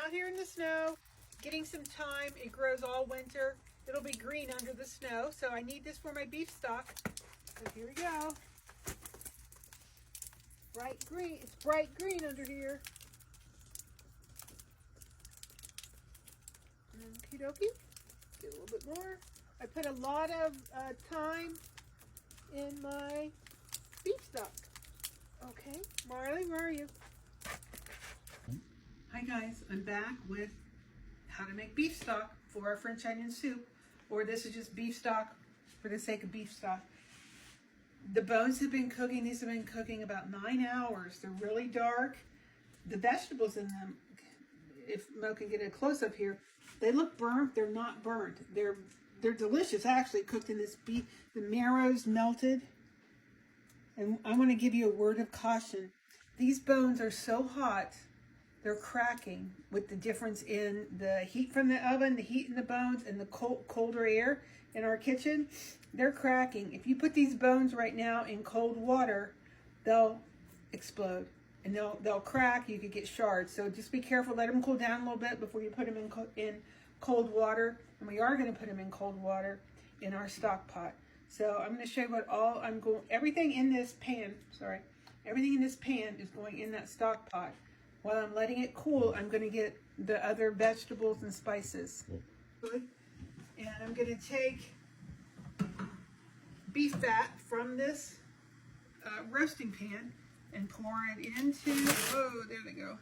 out here in the snow, getting some time. It grows all winter. It'll be green under the snow, so I need this for my beef stock. So here we go. Bright green. It's bright green under here. Okie dokie. Get a little bit more. I put a lot of thyme in my beef stock. Okay, Marley, where are you? Hi guys, I'm back with how to make beef stock for our French onion soup, or this is just beef stock for the sake of beef stock. The bones have been cooking. These have been cooking about 9 hours. They're really dark. The vegetables in them, if Mo can get a close-up here, they look burnt. They're not burnt. They're delicious, actually, cooked in this beef. The marrow's melted. And I want to give you a word of caution. These bones are so hot, they're cracking with the difference in the heat from the oven, the heat in the bones, and the colder air in our kitchen. They're cracking. If you put these bones right now in cold water, they'll explode and they'll crack. You could get shards. So just be careful. Let them cool down a little bit before you put them in cold water. And we are going to put them in cold water in our stock pot. So I'm going to show you what all I'm going. Everything in this pan. Everything in this pan is going in that stock pot. While I'm letting it cool, I'm going to get the other vegetables and spices. Good. And I'm going to take beef fat from this roasting pan and pour it into, oh, there we go,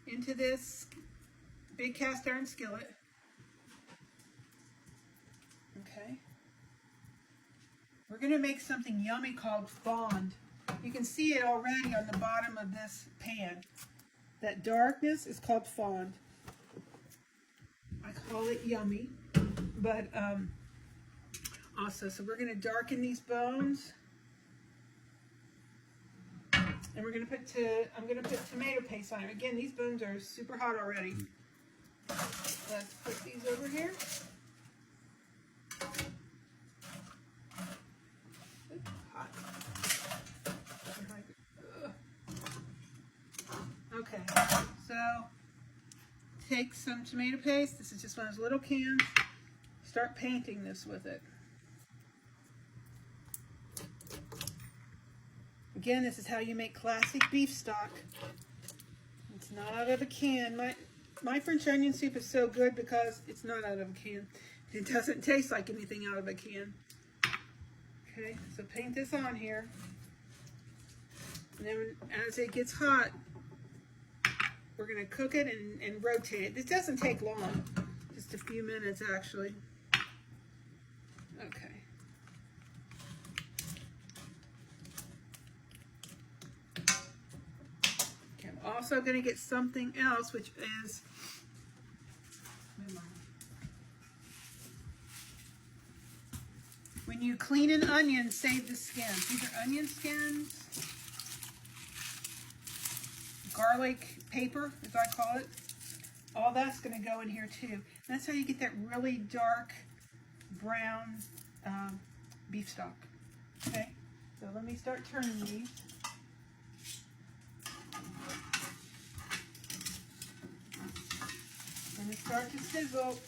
into this big cast iron skillet. Okay. We're going to make something yummy called fond. You can see it already on the bottom of this pan. That darkness is called fond. I call it yummy, but also, so we're going to darken these bones, and we're going to put I'm going to put tomato paste on it. Again, these bones are super hot already. Let's put these over here. Oops, hot. Okay, so take some tomato paste. This is just one of those little cans. Start painting this with it. Again, this is how you make classic beef stock. It's not out of a can. My French onion soup is so good because it's not out of a can. It doesn't taste like anything out of a can. Okay, so paint this on here. And then as it gets hot, we're going to cook it and rotate it. This doesn't take long, just a few minutes actually. Okay. Okay, I'm also going to get something else, which is, when you clean an onion, save the skins. These are onion skins. Garlic paper, as I call it. All that's going to go in here too. And that's how you get that really dark brown beef stock. Okay, so let me start turning these. And it start to sizzle,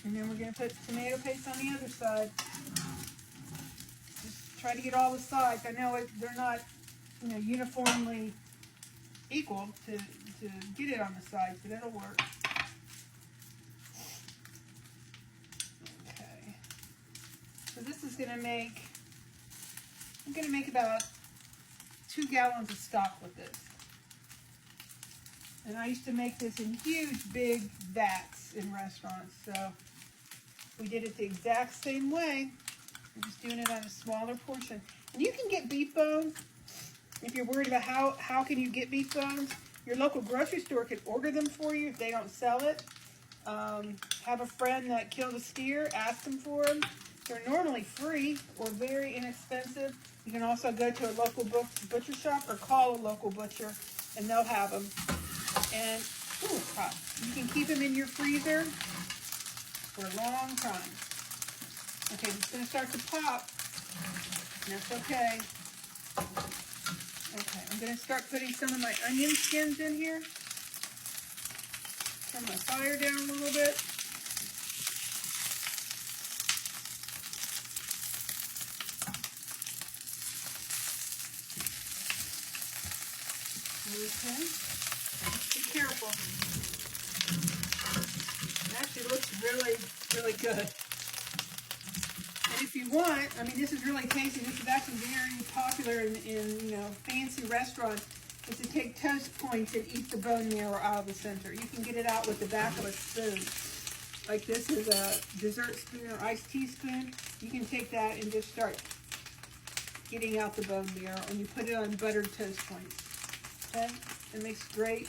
and then we're going to put tomato paste on the other side. Just try to get all the sides. I know they're not, uniformly equal to get it on the sides, but it'll work. Okay. So this is I'm going to make about 2 gallons of stock with this. And I used to make this in huge, big vats in restaurants. So we did it the exact same way. We're just doing it on a smaller portion. And you can get beef bones. If you're worried about how can you get beef bones, your local grocery store can order them for you if they don't sell it. Have a friend that killed a steer, ask them for them. They're normally free or very inexpensive. You can also go to a local butcher shop or call a local butcher and they'll have them. And ooh, it's hot. You can keep them in your freezer for a long time. Okay, it's going to start to pop. That's okay. Okay, I'm going to start putting some of my onion skins in here. Some turn my fire down a little bit. Okay, be careful. It actually looks really, really good. And if you want, I mean, this is really tasty. This is actually very popular in you know, fancy restaurants, is to take toast points and eat the bone marrow out of the center. You can get it out with the back of a spoon. Like this is a dessert spoon or iced tea spoon. You can take that and just start getting out the bone marrow, and you put it on buttered toast points. Okay? It makes great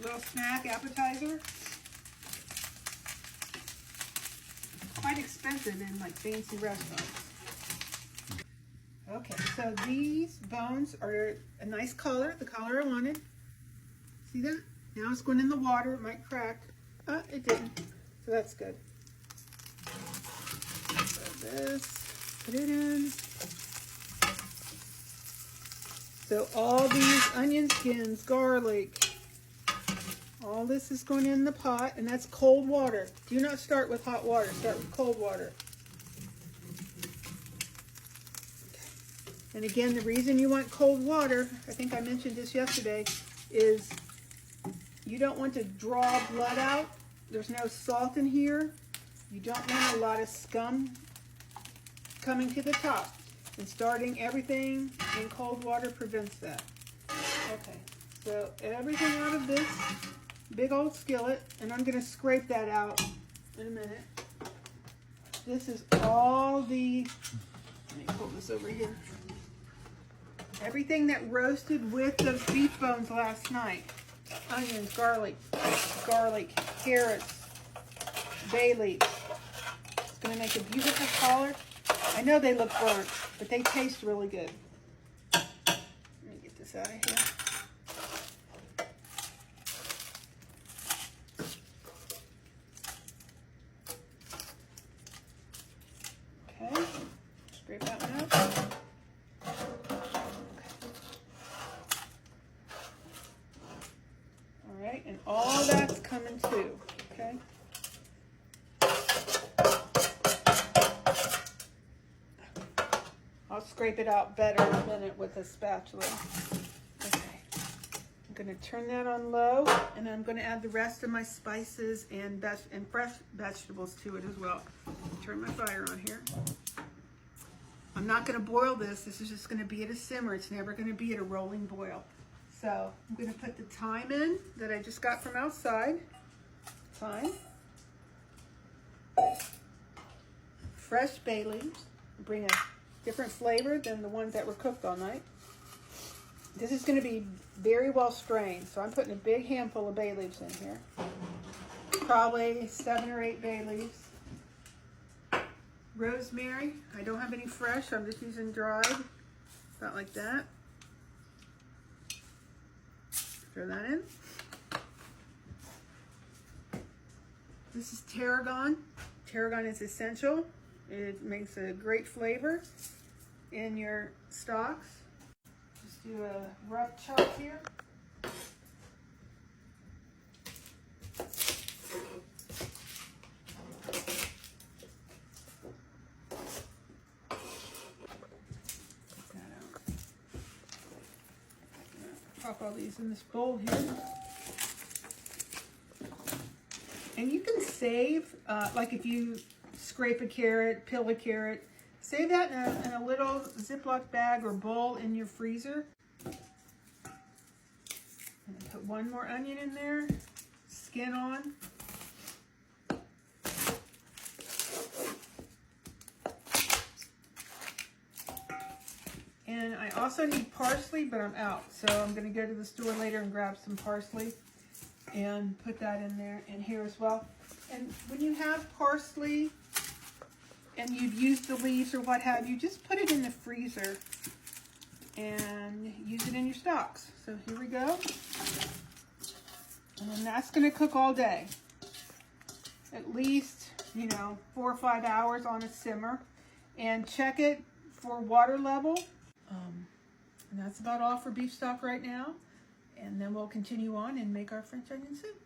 little snack appetizer. Quite expensive in like fancy restaurants. Okay, so these bones are a nice color, the color I wanted. See that? Now it's going in the water. It might crack. It didn't. So that's good. So this, put it in. So all these onion skins, garlic, all this is going in the pot, and that's cold water. Do not start with hot water. Start with cold water. And again, the reason you want cold water, I think I mentioned this yesterday, is you don't want to draw blood out. There's no salt in here. You don't want a lot of scum coming to the top. And starting everything in cold water prevents that. Okay, so everything out of this big old skillet, and I'm going to scrape that out in a minute. This is all the, let me pull this over here. Everything that roasted with those beef bones last night. Onions, garlic, carrots, bay leaves. It's going to make a beautiful color. I know they look burnt, but they taste really good. Let me get this out of here. Okay, scrape that one out. All right, and all that's coming too, okay? I'll scrape it out better in a minute with a spatula. Okay, I'm going to turn that on low, and I'm going to add the rest of my spices and fresh vegetables to it as well. Turn my fire on here. I'm not going to boil this. This is just going to be at a simmer. It's never going to be at a rolling boil. So I'm going to put the thyme in that I just got from outside. Thyme. Fresh bay leaves. Bring a different flavor than the ones that were cooked all night. This is going to be very well strained, so I'm putting a big handful of bay leaves in here. Probably 7 or 8 bay leaves. Rosemary. I don't have any fresh, I'm just using dried. About like that. Throw that in. This is tarragon. Tarragon is essential. It makes a great flavor in your stocks. Just do a rough chop here. Pop all these in this bowl here. And you can save, like if you scrape a carrot, peel a carrot, save that in a little Ziploc bag or bowl in your freezer. And put one more onion in there, skin on. And I also need parsley, but I'm out. So I'm going to go to the store later and grab some parsley and put that in there and here as well. And when you have parsley and you've used the leaves or what have you, just put it in the freezer and use it in your stocks. So here we go. And then that's going to cook all day. At least, 4 or 5 hours on a simmer. And check it for water level. And that's about all for beef stock right now. and then we'll continue on and make our French onion soup.